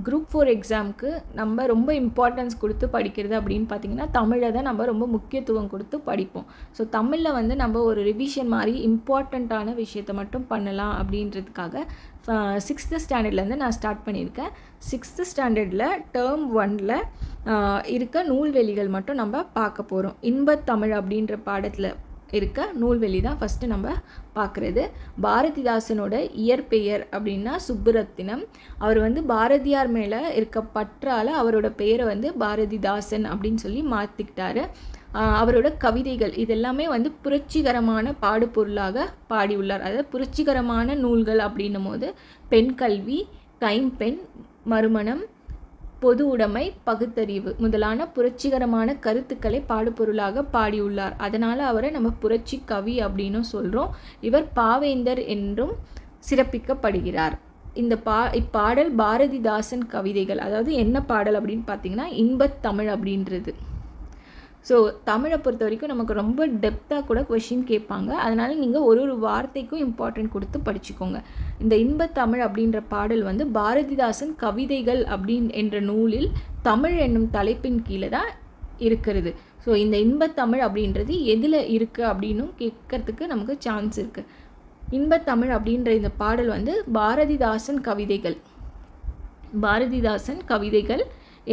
Group 4 எக்ஸாமுக்கு நம்ம ரொம்ப இம்பார்ட்டன்ஸ் கொடுத்து படிக்கிறது அப்படின்னு பார்த்திங்கன்னா தமிழை தான் நம்ம ரொம்ப முக்கியத்துவம் கொடுத்து படிப்போம். ஸோ தமிழில் வந்து நம்ம ஒரு ரிவிஷன் மாதிரி இம்பார்ட்டண்ட்டான விஷயத்தை மட்டும் பண்ணலாம் அப்படின்றதுக்காக 6th ஸ்டாண்டர்ட்லேருந்து நான் ஸ்டார்ட் பண்ணியிருக்கேன். 6th ஸ்டாண்டர்டில் டேர்ம் 1ல் இருக்க நூல்வெளிகள் மட்டும் நம்ம பார்க்க போகிறோம். இன்பத்தமிழ் அப்படின்ற பாடத்தில் இருக்க நூல்வெளி தான் ஃபஸ்ட்டு நம்ம பார்க்குறது. பாரதிதாசனோட இயற்பெயர் அப்படின்னா சுப்புரத்தினம். அவர் வந்து பாரதியார் மேலே இருக்க பற்றால் அவரோட பெயரை வந்து பாரதிதாசன் அப்படின்னு சொல்லி மாற்றிக்கிட்டாரு. அவரோட கவிதைகள் இதெல்லாமே வந்து புரட்சிகரமான பாடுபொருளாக பாடியுள்ளார். அதாவது புரட்சிகரமான நூல்கள் அப்படின்னும் போது பெண் கல்வி, கைம்பெண், மறுமணம், பொது உடைமை, பகுத்தறிவு முதலான புரட்சிகரமான கருத்துக்களை பாடுபொருளாக பாடியுள்ளார். அதனால் அவரை நம்ம புரட்சி கவி அப்படின்னும் சொல்கிறோம். இவர் பாவேந்தர் என்றும் சிறப்பிக்கப்படுகிறார். இப்பாடல் பாரதிதாசன் கவிதைகள். அதாவது என்ன பாடல் அப்படின்னு பார்த்தீங்கன்னா இன்பத்தமிழ் அப்படின்றது. ஸோ தமிழை பொறுத்த வரைக்கும் நமக்கு ரொம்ப டெப்த்தாக கூட கொஷின் கேட்பாங்க. அதனால் நீங்கள் ஒரு வார்த்தைக்கும் இம்பார்ட்டன்ட் கொடுத்து படிச்சுக்கோங்க. இந்த இன்பத்தமிழ் அப்படின்ற பாடல் வந்து பாரதிதாசன் கவிதைகள் என்ற நூலில் தமிழ் என்னும் தலைப்பின் கீழே தான் இருக்கிறது. ஸோ இந்த இன்பத்தமிழ் அப்படின்றது எதில் இருக்குது அப்படின்னும் கேட்கறதுக்கு நமக்கு சான்ஸ் இருக்குது. இன்பத்தமிழ் அப்படின்ற இந்த பாடல் வந்து பாரதிதாசன் கவிதைகள்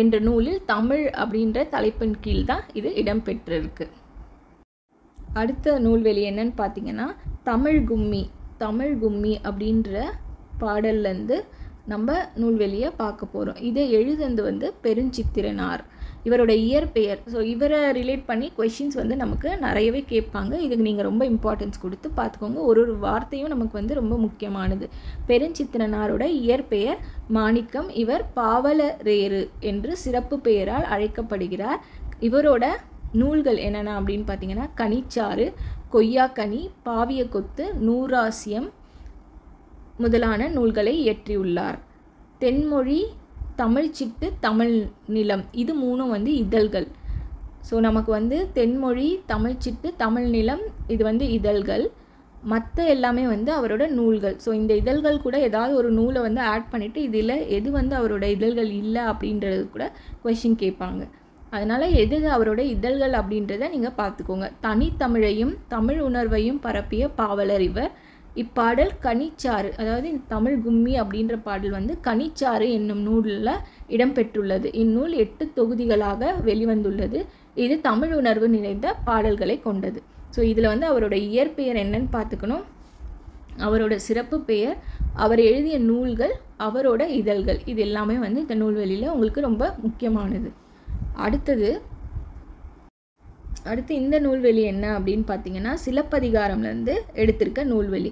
என்ற நூலில் தமிழ் அப்படின்ற தலைப்பின் கீழ் தான் இது இடம்பெற்றிருக்கு. அடுத்த நூல்வெளி என்னன்னு பார்த்தீங்கன்னா தமிழ் கும்மி அப்படின்ற பாடல்லேருந்து நம்ம நூல்வெளியை பார்க்க போகிறோம். இதை எழுதுனது வந்து பெருஞ்சித்திரனார். இவரோட இயற்பெயர். ஸோ இவரை ரிலேட் பண்ணி கொஷின்ஸ் வந்து நமக்கு நிறையவே கேட்பாங்க. இதுக்கு நீங்கள் ரொம்ப இம்பார்ட்டன்ஸ் கொடுத்து பார்த்துக்கோங்க. ஒரு வார்த்தையும் நமக்கு வந்து ரொம்ப முக்கியமானது. பெருஞ்சித்திரனாரோட இயற்பெயர் மாணிக்கம். இவர் பாவலரேறு என்று சிறப்பு பெயரால் அழைக்கப்படுகிறார். இவரோட நூல்கள் என்னென்ன அப்படின்னு பார்த்தீங்கன்னா கனிச்சாறு, கொய்யாக்கனி, பாவிய கொத்து, நூறாசியம் முதலான நூல்களை இயற்றியுள்ளார். தென்மொழி, தமிழ்ச்சிட்டு, தமிழ் நிலம் இது மூணும் வந்து இதழ்கள். ஸோ நமக்கு வந்து தென்மொழி, தமிழ்ச்சிட்டு, தமிழ் நிலம் இது வந்து இதழ்கள். மற்ற எல்லாமே வந்து அவரோட நூல்கள். ஸோ இந்த இதழ்கள் கூட ஏதாவது ஒரு நூலை வந்து ஆட் பண்ணிவிட்டு இதில் எது வந்து அவரோட இதழ்கள் இல்லை அப்படின்றது கூட கொஷின் கேட்பாங்க. அதனால் எது அவரோட இதழ்கள் அப்படின்றத நீங்கள் பார்த்துக்கோங்க. தனித்தமிழையும் தமிழ் உணர்வையும் பரப்பிய பாவலர் இவர். இப்பாடல் கனிச்சாறு, அதாவது இந்த தமிழ் கும்மி அப்படின்ற பாடல் வந்து கனிச்சாறு என்னும் நூலில் இடம்பெற்றுள்ளது. இந்நூல் 8 தொகுதிகளாக வெளிவந்துள்ளது. இது தமிழ் உணர்வு நிறைந்த பாடல்களை கொண்டது. ஸோ இதில் வந்து அவரோட இயற்பெயர் என்னன்னு பார்த்துக்கணும், அவரோட சிறப்பு பெயர், அவர் எழுதிய நூல்கள், அவரோட இதழ்கள் இது எல்லாமே வந்து இந்த நூல்வெளியில் உங்களுக்கு ரொம்ப முக்கியமானது. அடுத்து இந்த நூல்வெளி என்ன அப்படின்னு பார்த்தீங்கன்னா சிலப்பதிகாரம்லேருந்து எடுத்திருக்க நூல்வெளி.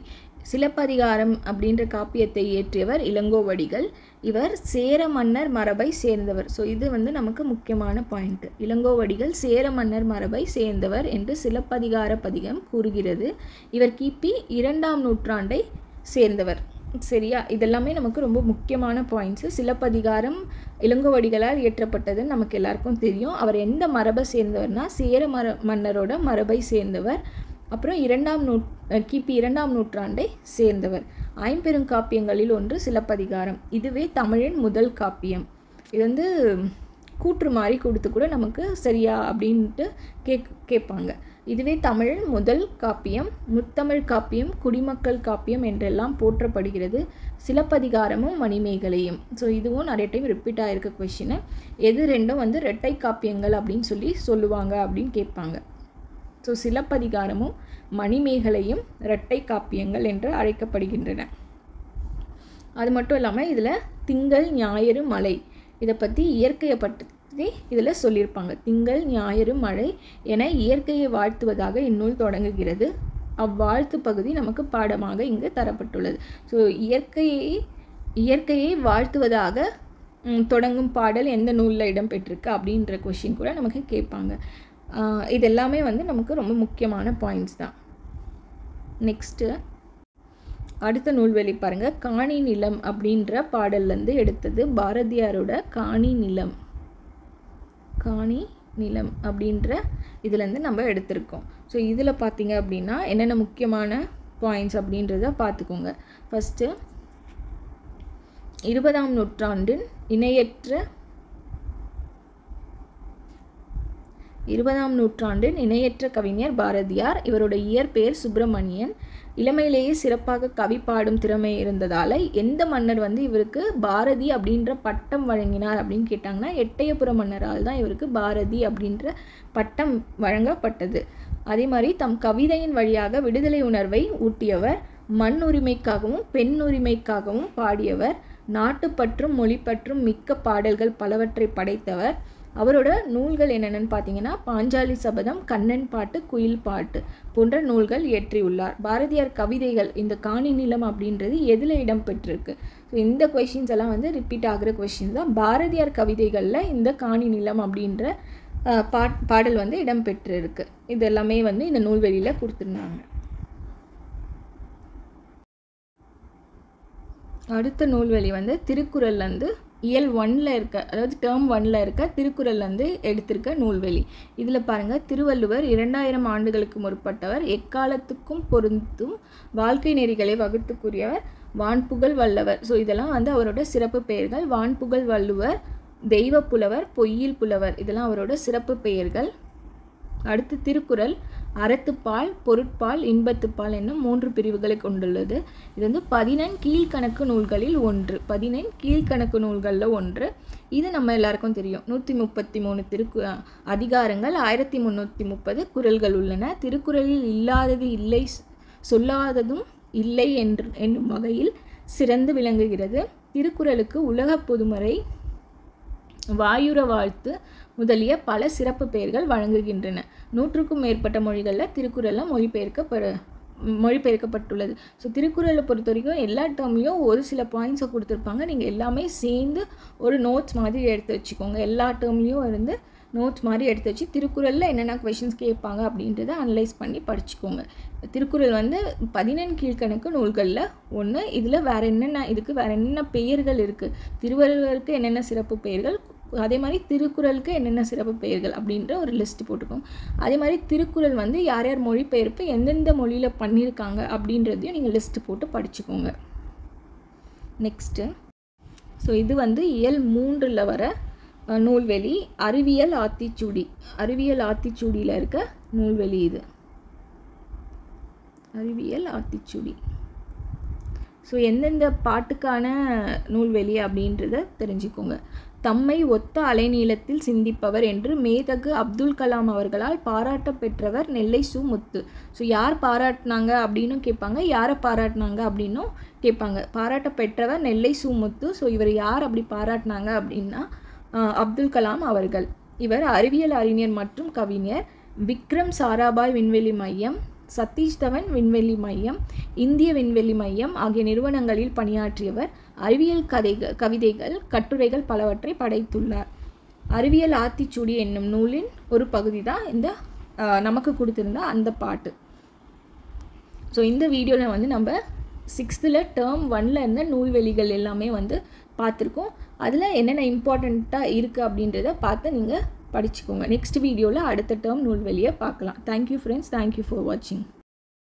சிலப்பதிகாரம் அப்படின்ற காப்பியத்தை இயற்றியவர் இளங்கோவடிகள். இவர் சேர மன்னர் மரபை சேர்ந்தவர். ஸோ இது வந்து நமக்கு முக்கியமான பாயிண்ட். இளங்கோவடிகள் சேர மன்னர் மரபை சேர்ந்தவர் என்று சிலப்பதிகார பதிகம் கூறுகிறது. இவர் கிபி 2ஆம் நூற்றாண்டை சேர்ந்தவர். சரியா, இதெல்லாமே நமக்கு ரொம்ப முக்கியமான பாயிண்ட்ஸு. சிலப்பதிகாரம் இளங்கோவடிகளால் இயற்றப்பட்டதுன்னு நமக்கு எல்லாருக்கும் தெரியும். அவர் எந்த மரபை சேர்ந்தவர்னா சேர மன்னரோட மரபை சேர்ந்தவர். அப்புறம் கிபி 2ஆம் நூற்றாண்டை சேர்ந்தவர். ஐம்பெருங்காப்பியங்களில் ஒன்று சிலப்பதிகாரம். இதுவே தமிழின் முதல் காப்பியம். இது வந்து கூற்று மாதிரி கொடுத்து கூட நமக்கு சரியா அப்படின்ட்டு கேட்பாங்க. இதுவே தமிழின் முதல் காப்பியம். முத்தமிழ் காப்பியம், குடிமக்கள் காப்பியம் என்றெல்லாம் போற்றப்படுகிறது. சிலப்பதிகாரமும் மணிமேகலையும். ஸோ இதுவும் நிறைய டைம் ரிப்பீட் ஆகிருக்க கொஷின். எது ரெண்டும் வந்து இரட்டை காப்பியங்கள் அப்படின்னு சொல்லுவாங்க அப்படின்னு கேட்பாங்க. ஸோ சிலப்பதிகாரமும் மணிமேகலையும் இரட்டை காப்பியங்கள் என்று அழைக்கப்படுகின்றன. அது மட்டும் இல்லாமல் இதில் திங்கள், ஞாயிறு, மழை இதை பற்றி இயற்கையை பற்றி இதில் சொல்லியிருப்பாங்க. திங்கள், ஞாயிறு, மழை என இயற்கையை வாழ்த்துவதாக இந்நூல் தொடங்குகிறது. அவ்வாழ்த்து பகுதி நமக்கு பாடமாக இங்கு தரப்பட்டுள்ளது. ஸோ இயற்கையை வாழ்த்துவதாக தொடங்கும் பாடல் எந்த நூலில் இடம்பெற்றிருக்கு அப்படின்ற கொஷின் கூட நமக்கு கேட்பாங்க. இது எல்லாமே வந்து நமக்கு ரொம்ப முக்கியமான பாயிண்ட்ஸ் தான். நெக்ஸ்ட்டு அடுத்த நூல்வெளி பாருங்கள். காணி நிலம் அப்படின்ற பாடல்லேருந்து எடுத்தது. பாரதியாரோட காணி நிலம் அப்படின்ற இதுலேருந்து நம்ம எடுத்திருக்கோம். ஸோ இதில் பார்த்தீங்க அப்படின்னா என்னென்ன முக்கியமான பாயிண்ட்ஸ் அப்படின்றத பார்த்துக்கோங்க. ஃபஸ்ட்டு 20ஆம் நூற்றாண்டின் இணையற்ற கவிஞர் பாரதியார். இவரோட இயற்பெயர் சுப்பிரமணியன். இளமையிலேயே சிறப்பாக கவி பாடும் திறமை இருந்ததால் எந்த மன்னர் இவருக்கு பாரதி அப்படின்ற பட்டம் வழங்கினார் அப்படின்னு கேட்டாங்கன்னா எட்டயபுர மன்னரால் தான் இவருக்கு பாரதி அப்படின்ற பட்டம் வழங்கப்பட்டது. அதே மாதிரி தம் கவிதையின் வழியாக விடுதலை உணர்வை ஊட்டியவர். மண் உரிமைக்காகவும் பெண் உரிமைக்காகவும் பாடியவர். நாட்டுப்பற்றும் மொழிப்பற்றும் மிக்க பாடல்கள் பலவற்றை படைத்தவர். அவரோட நூல்கள் என்னென்னு பார்த்தீங்கன்னா பாஞ்சாலி சபதம், கண்ணன் பாட்டு, குயில் பாட்டு போன்ற நூல்கள் இயற்றியுள்ளார். பாரதியார் கவிதைகள் இந்த காணி நிலம் அப்படின்றது எதில் இடம்பெற்றிருக்கு? ஸோ இந்த கொஷின்ஸ் எல்லாம் ரிப்பீட் ஆகிற கொஷின்ஸ் தான். பாரதியார் கவிதைகளில் இந்த காணி நிலம் அப்படின்ற பாடல் இடம்பெற்றிருக்கு. இது எல்லாமே இந்த நூல்வெளியில் கொடுத்துருந்தாங்க. அடுத்த நூல்வெளி திருக்குறள்லேருந்து இயல் 1ல் இருக்க, அதாவது டேர்ம் 1ல் இருக்க திருக்குறள்லேருந்து எடுத்திருக்க நூல்வெளி. இதில் பாருங்கள், திருவள்ளுவர் 2000 ஆண்டுகளுக்கு முற்பட்டவர். எக்காலத்துக்கும் பொருந்தும் வாழ்க்கை நெறிகளை வகுத்து கூறியவர். வான்புகழ் வல்லவர். ஸோ இதெல்லாம் அவரோட சிறப்பு பெயர்கள். வான்புகழ் வள்ளுவர், தெய்வ புலவர், பொய்யில் புலவர், இதெல்லாம் அவரோட சிறப்பு பெயர்கள். அடுத்து திருக்குறள் அறத்துப்பால், பொருட்பால், இன்பத்துப்பால் என்னும் 3 பிரிவுகளை கொண்டுள்ளது. இது 14 கீழ்கணக்கு நூல்களில் ஒன்று. 14 கீழ்கணக்கு நூல்களில் ஒன்று. இது நம்ம எல்லாருக்கும் தெரியும். 133 அதிகாரங்கள், 1330 குறள்கள் உள்ளன. திருக்குறளில் இல்லாதது இல்லை, சொல்லாததும் இல்லை என்னும் வகையில் சிறந்து விளங்குகிறது. திருக்குறளுக்கு உலக பொதுமறை, வாயுர வாழ்த்து முதலிய பல சிறப்பு பெயர்கள் வழங்குகின்றன. 100க்கும் மேற்பட்ட மொழிகளில் திருக்குறளில் மொழிபெயர்க்கப்பட்டுள்ளது. ஸோ திருக்குறளை பொறுத்த வரைக்கும் எல்லா டேர்ம்லையும் ஒரு சில பாயிண்ட்ஸை கொடுத்துருப்பாங்க. நீங்கள் எல்லாமே சேர்ந்து ஒரு நோட்ஸ் மாதிரி எடுத்து வச்சுக்கோங்க. எல்லா டேர்ம்லேயும் நோட்ஸ் மாதிரி எடுத்து வச்சு திருக்குறளில் என்னென்ன கொஷின்ஸ் கேட்பாங்க அப்படின்றத அனலைஸ் பண்ணி படிச்சுக்கோங்க. திருக்குறள் 14 கீழ்கணக்கு நூல்களில் ஒன்று. இதில் இதுக்கு வேறு என்னென்ன பெயர்கள் இருக்குது, திருவள்ளுவருக்கு என்னென்ன சிறப்பு பெயர்கள், அதே மாதிரி திருக்குறளுக்கு என்னென்ன சிறப்பு பெயர்கள் அப்படின்ற ஒரு லிஸ்ட் போட்டுக்கோங்க. அதே மாதிரி திருக்குறள் யார் யார் மொழிபெயர்ப்பு எந்தெந்த மொழியில் பண்ணியிருக்காங்க அப்படின்றதையும் நீங்கள் லிஸ்ட்டு போட்டு படிச்சுக்கோங்க. நெக்ஸ்ட்டு, ஸோ இது இயல் 3ல் வர நூல்வெளி அறிவியல் ஆத்திச்சூடி. அறிவியல் ஆத்திச்சூடியில் இருக்க நூல்வெளி இது. அறிவியல் ஆத்திச்சூடி. ஸோ எந்தெந்த பாட்டுக்கான நூல்வெளி அப்படின்றத தெரிஞ்சுக்கோங்க. தம்மை ஒத்த அலைநீளத்தில் சிந்திப்பவர் என்று மேதகு அப்துல் கலாம் அவர்களால் பாராட்ட பெற்றவர் நெல்லை சு. முத்து. ஸோ யார் பாராட்டினாங்க அப்படின்னு கேட்பாங்க, யாரை பாராட்டினாங்க அப்படின்னும் கேட்பாங்க. பாராட்ட பெற்றவர் நெல்லை சு. முத்து. ஸோ இவர் யார் அப்படி பாராட்டினாங்க அப்படின்னா அப்துல் கலாம் அவர்கள். இவர் அறிவியல் அறிஞர் மற்றும் கவிஞர். விக்ரம் சாராபாய் விண்வெளி மையம், சதீஷ் தவன் விண்வெளி மையம், இந்திய விண்வெளி மையம் ஆகிய நிறுவனங்களில் பணியாற்றியவர். அறிவியல் கவிதைகள், கட்டுரைகள் பலவற்றை படைத்துள்ளார். அறிவியல் ஆத்திச்சூடி என்னும் நூலின் ஒரு பகுதி தான் இந்த நமக்கு கொடுத்திருந்த அந்த பாட்டு. ஸோ இந்த வீடியோவில் நம்ம 6th டேர்ம் 1ல் இருந்த நூல்வெளிகள் எல்லாமே பார்த்துருக்கோம். அதில் என்னென்ன இம்பார்ட்டண்ட்டாக இருக்குது அப்படின்றத பார்த்து நீங்கள் படிச்சுக்கோங்க. நெக்ஸ்ட் வீடியோவில் அடுத்த டேர்ம் நூல்வெளியை பார்க்கலாம். Thank you friends. தேங்க்யூ ஃபார் வாட்சிங்.